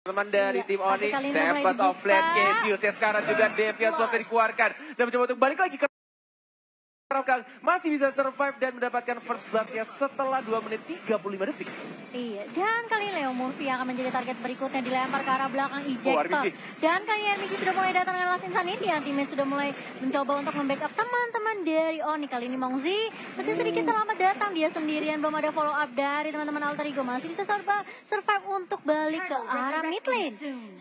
Teman dari iya, tim Onyx, Tempest of Blade, Cassius ya sekarang juga Deviant Sword dikeluarkan dan mencoba untuk balik lagi ke masih bisa survive dan mendapatkan first blood-nya setelah 2 menit 35 detik. Iya, dan kali ini Leo Murphy akan menjadi target berikutnya, dilempar ke arah belakang ejector. Dan kali ini RBG sudah mulai datang dengan Last Insanity, teammate sudah mulai mencoba untuk membackup teman-teman dari Onyx. Kali ini Mongzi sedikit terlambat datang, dia sendirian, belum ada follow up dari teman-teman Alter Ego, masih bisa survive untuk balik ke arah mid lane.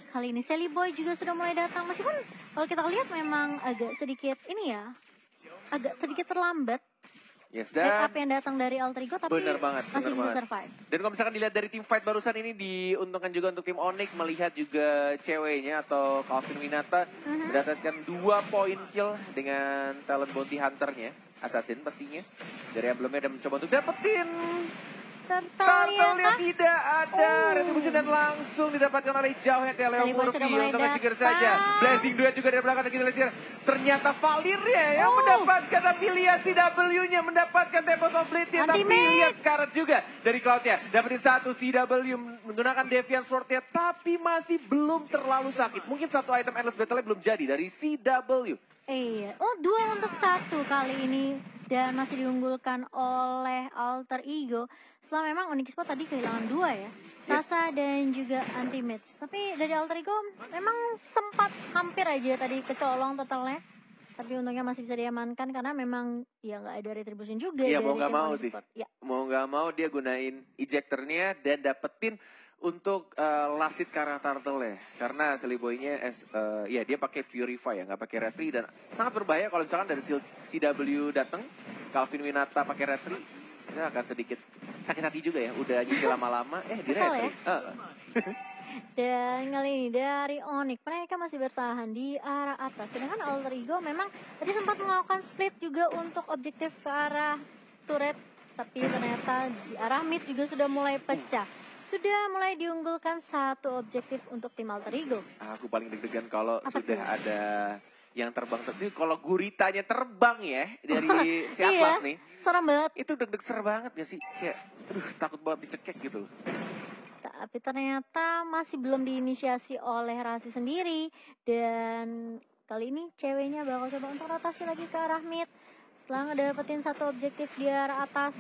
Kali ini Sally Boy juga sudah mulai datang, meskipun kalau kita lihat memang agak sedikit ini ya, agak sedikit terlambat. Yes, backup yang datang dari Alter Ego, tapi masih bisa survive. Dan kalau misalkan dilihat dari tim fight barusan ini, diuntungkan juga untuk tim Onyx melihat juga ceweknya atau Calvin Winata mendapatkan 2 poin kill dengan talent bounty hunternya, assassin pastinya. Dari emblemnya dan mencoba untuk dapetin Turtle-nya tidak ada. Retribution dan langsung didapatkan oleh jauhnya Leo Murphy untuk nge-secure saja. Blessing duet juga dari belakang kita lihat. Ternyata Valiria yang mendapatkan, tapi lihat CW-nya mendapatkan Tempest of Blade, tapi lihat Scarlet juga dari Cloud-nya. Dapetin 1 CW menggunakan Deviant Sword-nya, tapi masih belum terlalu sakit. Mungkin 1 item Endless Battle-nya belum jadi dari CW. Iya, 2 untuk 1 kali ini. Dan masih diunggulkan oleh Alter Ego. Setelah memang Onyx Sport tadi kehilangan 2 ya. Sasa dan juga Anti-Mage. Tapi dari Alter Ego memang sempat hampir aja tadi kecolong totalnya. Tapi untungnya masih bisa diamankan karena memang ya nggak ada retribution juga. Iya, mau nggak mau sih. Ya. Mau nggak mau dia gunain ejectornya dan dapetin untuk last hit karena Turtle ya. Karena Seliboy-nya ya dia pakai Purify ya, nggak pakai Retri, dan sangat berbahaya kalau misalkan dari CW datang, Calvin Winata pakai Retri, ya akan sedikit sakit hati juga ya. Udah nyicil lama-lama, di Retri. Ya? Dan kali ini dari Onyx mereka masih bertahan di arah atas. Sedangkan Alter Ego memang tadi sempat melakukan split juga untuk objektif ke arah turret, tapi ternyata di arah mid juga sudah mulai pecah. Sudah mulai diunggulkan 1 objektif untuk tim Alter Ego. Aku paling deg-degan kalau sudah ada yang terbang. Kalau guritanya terbang ya dari si Atlas nih. Serem banget. Itu deg-deg banget gak sih? Kayak takut banget dicekek gitu. Tapi ternyata masih belum diinisiasi oleh Rasi sendiri. Dan kali ini ceweknya bakal coba untuk rotasi lagi ke arah mid. Setelah ngedapetin 1 objektif di arah atas,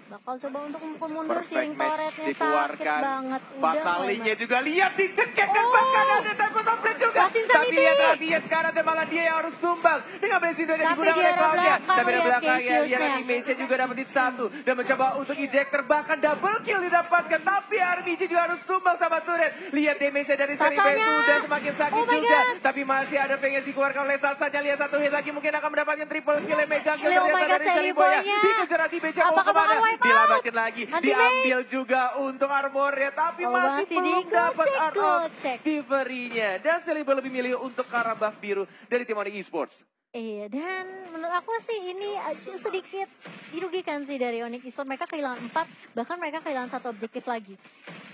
bakal coba untuk mukul mundur, siring turretnya sakit banget. Fatalinya juga lihat dicekek dan bahkan ada Tempest of Blade juga. Tapi lihat Rasinya sekarang dan malah dia yang harus tumbang. Dengan blessing yang digunakan oleh Cloud-nya. Tapi di belakangnya lihat Image-nya juga dapetin 1 dan mencoba untuk ejector, bahkan double kill didapatkan. Tapi RBG juga harus tumbang sama turret. Lihat damage-nya dari seri B sudah semakin sakit juga. Tapi masih ada pengen dikeluarkan oleh Sasanya. Lihat 1 hit lagi mungkin akan mendapatkan triple kill yang mega kill ternyata dari seri Boy-nya. Dikejar Anti-Mage mau kemana? Dilabatin lagi, diambil juga untuk armornya, tapi masih belum dapat art of Givery-nya. Dan Celebi lebih milih untuk ke arah buff biru dari tim Onyx Esports. Iya, dan menurut aku sih ini sedikit dirugikan sih dari Onyx Esports. Mereka kehilangan 4, bahkan mereka kehilangan 1 objektif lagi.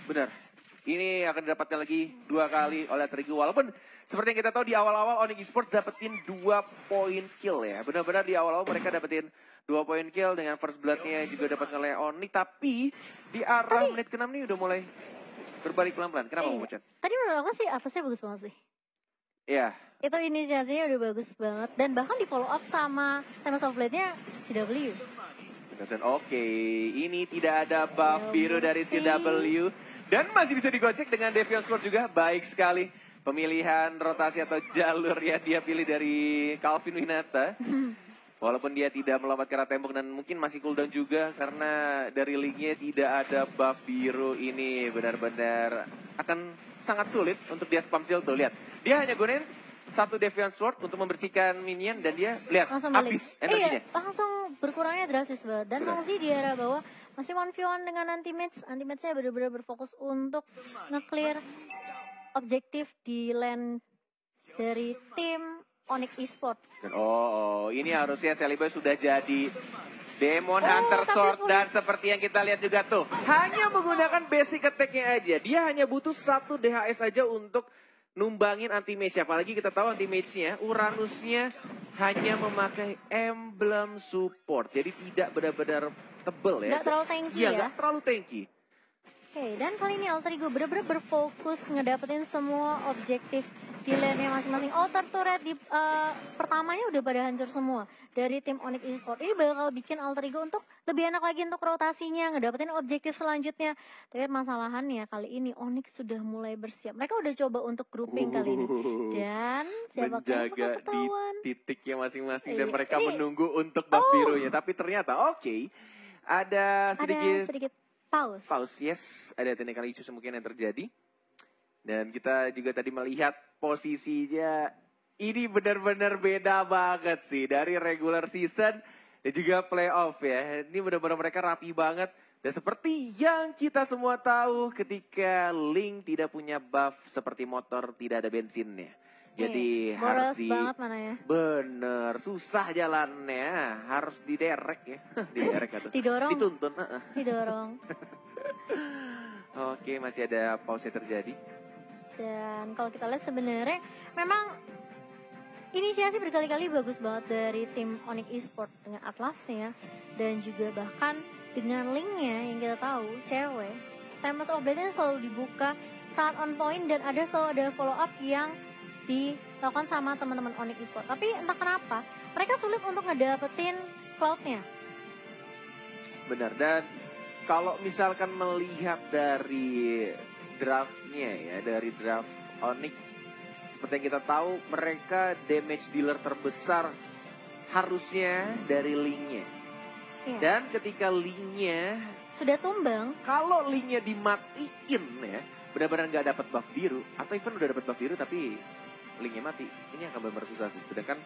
Benar. Ini akan didapatkan lagi 2 kali oleh Trigu. Walaupun seperti yang kita tahu di awal-awal Onyx Esports dapetin 2 poin kill ya. Benar-benar di awal-awal mereka dapetin 2 poin kill dengan first blood-nya juga dapat oleh Onyx. Tapi di arah menit ke-6 nih udah mulai berbalik pelan-pelan. Kenapa Mocan? Tadi menurut aku sih atasnya bagus banget sih. Iya. Itu inisiasinya udah bagus banget. Dan bahkan di follow up sama Tempest of Blade-nya CW. Dan oke, ini tidak ada buff biru dari CW. Dan masih bisa digocek dengan Deviant Sword juga. Baik sekali pemilihan rotasi atau jalur yang dia pilih dari Calvin Winata. Walaupun dia tidak melompat ke arah tembok dan mungkin masih cooldown juga karena dari linknya tidak ada buff biru ini. Benar-benar akan sangat sulit untuk dia spam shield. Tuh lihat, dia hanya gunain 1 Deviant Sword untuk membersihkan minion dan dia lihat habis energinya. Langsung berkurangnya drastis banget. Dan Mongzi di arah bawah masih 1v1 dengan Anti-Mage. Anti-Mage-nya benar-benar berfokus untuk nge-clear objektif di lane dari tim Onyx Esports. Dan ini harusnya Celebi sudah jadi Demon Hunter Sword dan seperti yang kita lihat juga tuh, hanya menggunakan basic attack-nya aja. Dia hanya butuh 1 DHS aja untuk numbangin Anti-Mage. Apalagi kita tahu Anti-Mage-nya, Uranus-nya hanya memakai emblem support. Jadi tidak benar-benar tebel ya. Nggak terlalu tanky ya. Nggak terlalu tanky. Oke, dan kali ini Alter Ego bener-bener berfokus ngedapetin semua objektif di lane-nya masing-masing. Outer turret di pertamanya udah pada hancur semua dari tim Onyx Esports. Ini bakal bikin Alter Ego untuk lebih enak lagi untuk rotasinya, ngedapetin objektif selanjutnya. Tapi masalahannya kali ini Onyx sudah mulai bersiap. Mereka udah coba untuk grouping kali ini. Dan siapa menjaga di titiknya masing-masing dan mereka ini, menunggu untuk buff birunya. Tapi ternyata ada sedikit pause, yes, ada technical issues mungkin yang terjadi. Dan kita juga tadi melihat posisinya ini benar-benar beda banget sih dari regular season dan juga playoff ya. Ini benar-benar mereka rapi banget. Dan seperti yang kita semua tahu ketika Link tidak punya buff seperti motor tidak ada bensinnya. Jadi harus banget mana ya? Bener, susah jalannya, harus diderek ya. Diderek atau didorong. Dituntun. Didorong. Oke, masih ada pause terjadi. Dan kalau kita lihat sebenarnya memang inisiasi berkali-kali bagus banget dari tim Onyx Esports dengan Atlasnya dan juga bahkan dengan Linknya yang kita tahu cewek. Timeless Oblate-nya selalu dibuka sangat on point dan selalu ada follow up yang dilakukan sama teman-teman Onyx Esports. Tapi entah kenapa mereka sulit untuk ngedapetin Cloud-nya. Benar, dan kalau misalkan melihat dari draftnya ya, dari draft Onyx, seperti yang kita tahu mereka damage dealer terbesar harusnya dari Link-nya. Iya. Dan ketika Link-nya sudah tumbang, kalau Link-nya dimatiin ya, benar-benar nggak dapat buff biru, atau even udah dapat buff biru tapi Link-nya mati, ini akan benar-benar susah sih. Sedangkan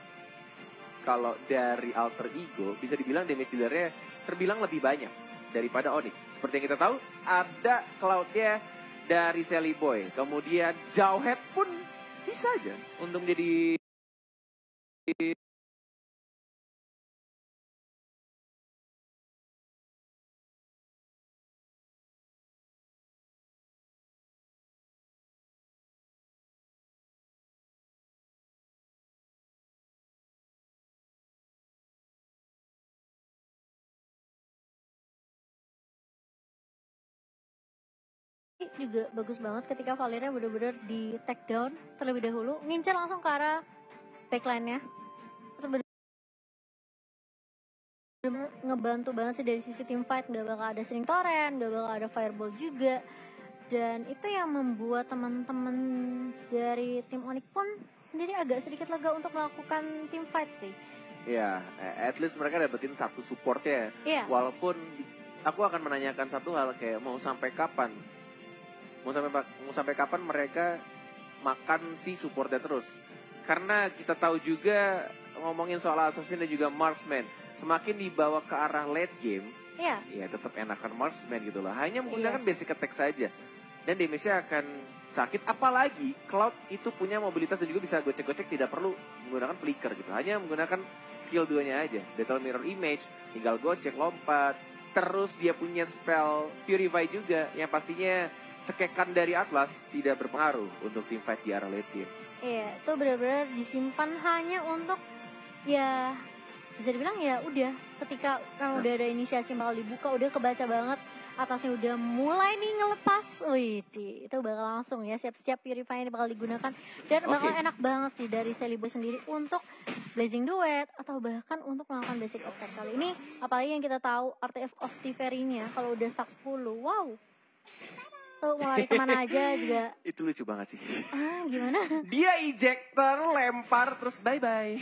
kalau dari Alter Ego bisa dibilang damage dealer-nya terbilang lebih banyak daripada Onyx. Seperti yang kita tahu ada Cloud-nya dari Sally Boy, kemudian Jawhead pun bisa aja untuk menjadi juga bagus banget ketika Valeria benar-benar di take down terlebih dahulu, ngincer langsung ke arah backline-nya. Itu benar-benar ngebantu banget sih dari sisi team fight, gak bakal ada Sling Torrent, gak bakal ada Fireball juga. Dan itu yang membuat teman-teman dari tim Onyx pun sendiri agak sedikit lega untuk melakukan team fight sih. Ya, at least mereka dapetin satu supportnya. Yeah. Walaupun aku akan menanyakan satu hal, kayak mau sampai kapan? Mau sampai kapan mereka makan si supportnya terus? Karena kita tahu juga ngomongin soal assassin dan juga marksman, semakin dibawa ke arah late game, ya tetap enakan marksman gitu lah. Hanya menggunakan basic attack saja dan damage-nya akan sakit. Apalagi Cloud itu punya mobilitas dan juga bisa gocek-gocek, tidak perlu menggunakan flicker gitu. Hanya menggunakan skill 2-nya aja. Detail mirror image, tinggal gocek, lompat. Terus dia punya spell purify juga yang pastinya cekekan dari Atlas tidak berpengaruh untuk tim fight di arah late game. Iya, itu benar-benar disimpan hanya untuk ya bisa dibilang ya udah ketika udah ada inisiasi bakal dibuka, udah kebaca banget atasnya udah mulai nih ngelepas, itu bakal langsung ya siap-siap purify ini bakal digunakan dan bakal enak banget sih dari Sally Boy sendiri untuk Blazing Duet atau bahkan untuk melakukan basic attack kali ini. Apalagi yang kita tahu Artifact of Tiferi-nya kalau udah stack 10, wow. Tuh mau lari kemana aja juga. Itu lucu banget sih. Gimana? Dia ejector, lempar, terus bye-bye.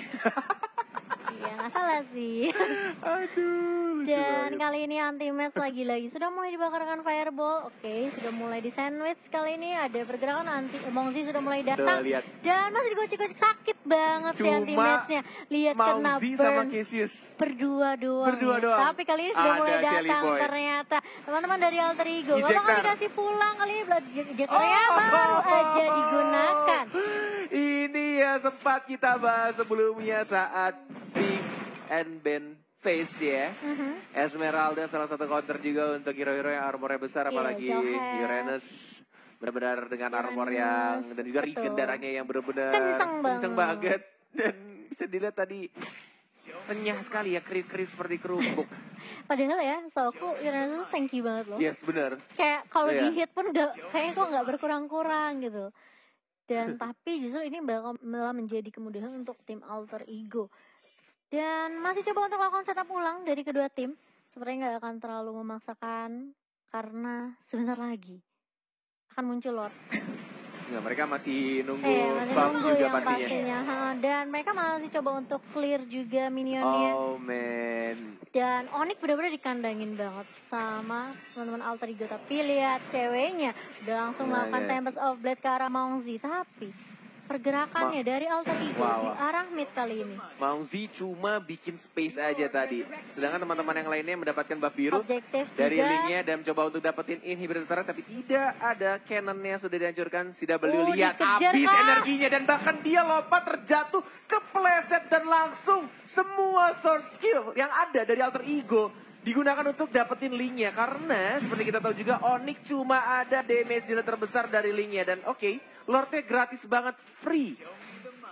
Iya, nggak salah sih. Aduh, lucu dan banget. kali ini anti-match lagi-lagi sudah mulai dibakarkan fireball. Oke, sudah mulai di sandwich. Kali ini ada pergerakan Mongzi sudah mulai datang. Tuh, dan masih digocek-gocek, sakit banget sih anti-matchnya. Lihat kena Mongzi burn sama Cassius berdua doang. Tapi kali ini sudah mulai datang ternyata. Teman-teman dari Alter Ego gak bakal dikasih pulang kali ini. Ejectornya baru aja digunakan. Ini ya sempat kita bahas sebelumnya saat Big and Ben face ya. Esmeralda salah satu counter juga untuk hero-hero yang armornya besar, apalagi Uranus benar-benar dengan armor yang dan juga regen darahnya yang benar-benar kenceng banget. Dan bisa dilihat tadi renyah sekali ya, kriuk-kriuk seperti kerupuk. Padahal ya, so aku Uranus tanky banget loh. Yes, bener. Kayak kalau di hit pun kayaknya kok nggak berkurang-kurang gitu. Dan tapi justru ini malah menjadi kemudahan untuk tim Alter Ego. Dan masih coba untuk lakukan setup ulang dari kedua tim. Sepertinya nggak akan terlalu memaksakan karena sebentar lagi akan muncul Lord. Ya, mereka masih nunggu masih bang nunggu juga yang pastinya. Dan mereka masih coba untuk clear juga minionnya. Oh man. Dan Onyx benar-benar dikandangin banget sama teman-teman Alter Ego. Tapi lihat ceweknya udah langsung melakukan Tempest of Blade ke arah Mongzi. Tapi pergerakannya dari Alter Ego di arah mid kali ini. Mongzi cuma bikin space aja tadi. Sedangkan teman-teman yang lainnya mendapatkan buff biru Objektif dari juga. linknya dan mencoba untuk dapetin inhibitor turret. Tapi tidak ada cannonnya sudah dihancurkan. CW lihat habis energinya dan bahkan dia lompat terjatuh kepleset dan langsung semua source skill yang ada dari Alter Ego digunakan untuk dapetin linknya. Karena seperti kita tahu juga Onyx cuma ada damage dealer terbesar dari linknya. Dan Lordnya gratis banget, free.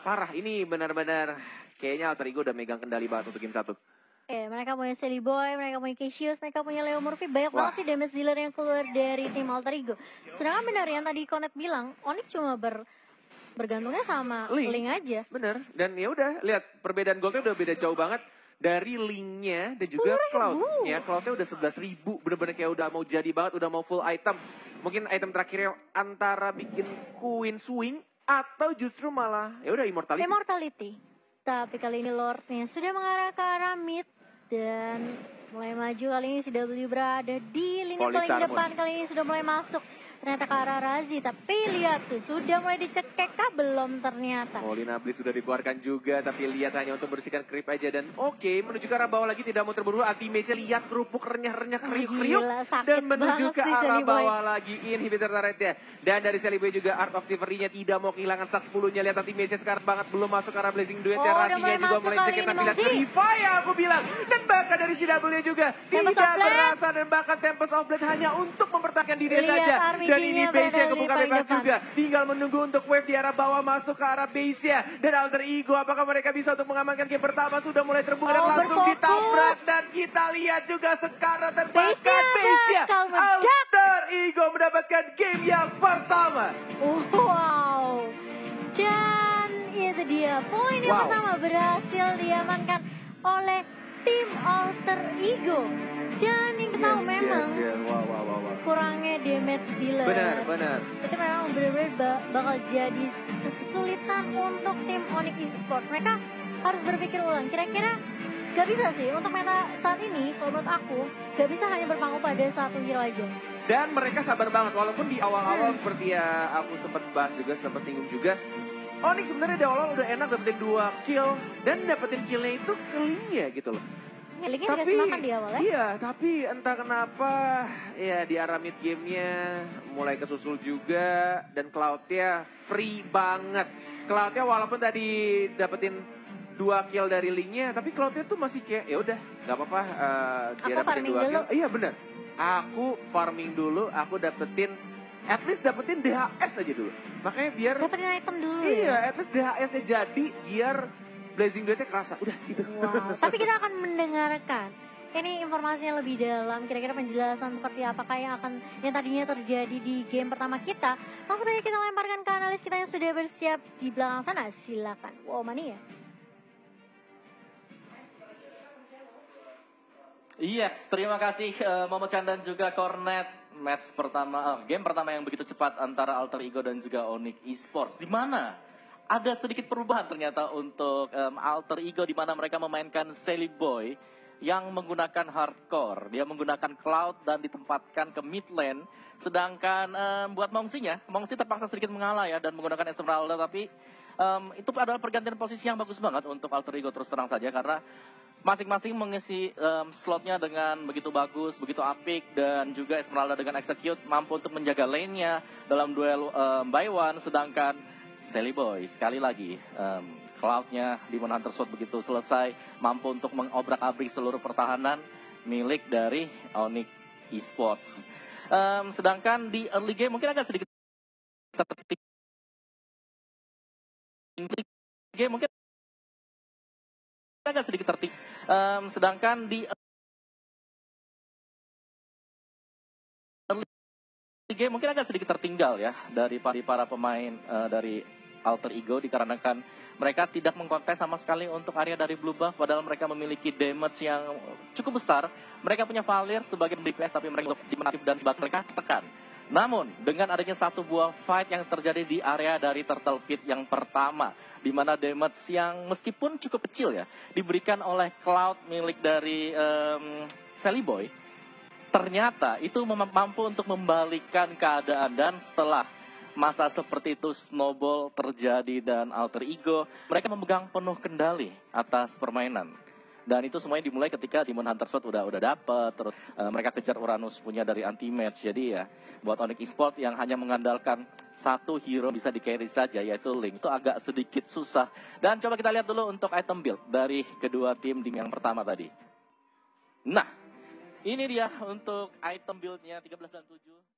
Parah, ini benar-benar kayaknya Alter Ego udah megang kendali banget untuk game 1. Mereka punya Silly Boy, mereka punya Cassius, mereka punya Leo Murphy. Banyak banget sih damage dealer yang keluar dari tim Alter Ego. Sedangkan benar yang tadi Connect bilang, Onyx cuma bergantungnya sama Link aja. Bener, dan ya udah lihat perbedaan goldnya udah beda jauh banget. Dari linknya dan juga cloud. Ya, cloudnya udah 11.000, bener-bener kayak udah mau jadi banget, udah mau full item. Mungkin item terakhirnya antara bikin Queen Swing atau justru malah ya udah Immortality. Tapi kali ini Lordnya sudah mengarah ke arah mid dan mulai maju. Kali ini CW berada di lini paling depan. Kali ini sudah mulai masuk ternyata ke arah Razi. Tapi lihat tuh, sudah mulai dicekek kah? Belum ternyata. Lina Bliss sudah dikeluarkan juga, tapi lihat hanya untuk bersihkan creep aja. Dan menuju ke arah bawah lagi, tidak mau terburu. Ultimate-nya lihat kerupuk renyah-renyah kriuk-kriuk. Dan menuju ke arah bawah lagi, inhibitor turretnya. Dan dari Sally Boy juga Art of Thievery-nya tidak mau kehilangan sak 10-nya. Lihat ultimate-nya sekarang banget, belum masuk ke arah Blazing Duet-nya. Razinya juga mulai cekit, tapi lihat Revive aku bilang. Dan bahkan dari CW juga tidak berasa. Dan bahkan Tempest of Blade hanya untuk mempertahankan diri saja. Dan ini base-nya kebuka bebas juga. Tinggal menunggu untuk wave di arah bawah masuk ke arah base-nya. Dan Alter Ego apakah mereka bisa untuk mengamankan game pertama. Sudah mulai terbuka dan langsung ditabrak. Dan kita lihat juga sekarang terbakar base-nya. Alter Ego mendapatkan game yang pertama. Wow. Dan itu dia. Poin yang pertama berhasil diamankan oleh tim Alter Ego. Dan yang kita tahu memang kurangnya damage dealer. Benar. Itu memang benar-benar bakal jadi kesulitan untuk tim Onyx Esports. Mereka harus berpikir ulang. Kira-kira gak bisa sih untuk meta saat ini, kalau menurut aku, gak bisa hanya berpangku pada satu hero aja. Dan mereka sabar banget, walaupun di awal-awal seperti ya aku sempat bahas juga, sempat singgung juga. Onyx sebenarnya di awal udah enak dapetin 2 kill, dan dapetin killnya itu ke linknya gitu loh. Tapi di awal, ya? Iya, tapi entah kenapa ya di arah mid gamenya mulai kesusul juga dan Cloud-nya free banget. Cloud-nya walaupun tadi dapetin 2 kill dari linknya, tapi Cloud-nya tuh masih kayak ya udah nggak apa-apa dia dapetin 2 kill. Iya benar. Aku farming dulu, aku dapetin at least dapetin DHS aja dulu. Makanya biar dapetin item dulu. Iya, at least DHS-nya jadi biar Blazing Duet-nya kerasa, udah gitu. Wow. Tapi kita akan mendengarkan ini informasinya lebih dalam, kira-kira penjelasan seperti apakah yang tadinya terjadi di game pertama kita. Langsung saja kita lemparkan ke analis kita yang sudah bersiap di belakang sana. Silakan. Wow, Mania. Yes, terima kasih Momo Chan dan juga Cornet. Match pertama, game pertama yang begitu cepat antara Alter Ego dan juga Onyx Esports. Di mana ada sedikit perubahan ternyata untuk Alter Ego, di mana mereka memainkan Sally Boy yang menggunakan hardcore. Dia menggunakan Cloud dan ditempatkan ke mid lane. Sedangkan buat Mongzi terpaksa sedikit mengalah ya dan menggunakan Esmeralda. Tapi itu adalah pergantian posisi yang bagus banget untuk Alter Ego, terus terang saja, karena masing-masing mengisi slotnya dengan begitu bagus, begitu apik, dan juga Esmeralda dengan Execute mampu untuk menjaga lane-nya dalam duel by one. Sedangkan Sally Boy sekali lagi Cloud-nya di Hunter Sword begitu selesai mampu untuk mengobrak-abrik seluruh pertahanan milik dari Onyx Esports. Sedangkan di early game mungkin agak sedikit game mungkin agak sedikit tertinggal. Sedangkan di game mungkin agak sedikit tertinggal ya dari para pemain dari Alter Ego, dikarenakan mereka tidak mengkontes sama sekali untuk area dari blue buff, padahal mereka memiliki damage yang cukup besar. Mereka punya Valir sebagai DPS, tapi mereka dimanatif dan bak mereka tekan. Namun dengan adanya satu buah fight yang terjadi di area dari Turtle Pit yang pertama, di mana damage yang meskipun cukup kecil ya diberikan oleh Cloud milik dari Sally Boy, ternyata itu mampu untuk membalikan keadaan. Dan setelah masa seperti itu snowball terjadi dan Alter Ego, mereka memegang penuh kendali atas permainan. Dan itu semuanya dimulai ketika Demon Hunter Sword udah dapet, terus mereka kejar Uranus punya dari anti-match. Jadi ya, buat Onyx Esports yang hanya mengandalkan satu hero bisa di-carry saja, yaitu Link, itu agak sedikit susah. Dan coba kita lihat dulu untuk item build dari kedua tim di yang pertama tadi. Nah, ini dia untuk item build-nya 13 dan 7.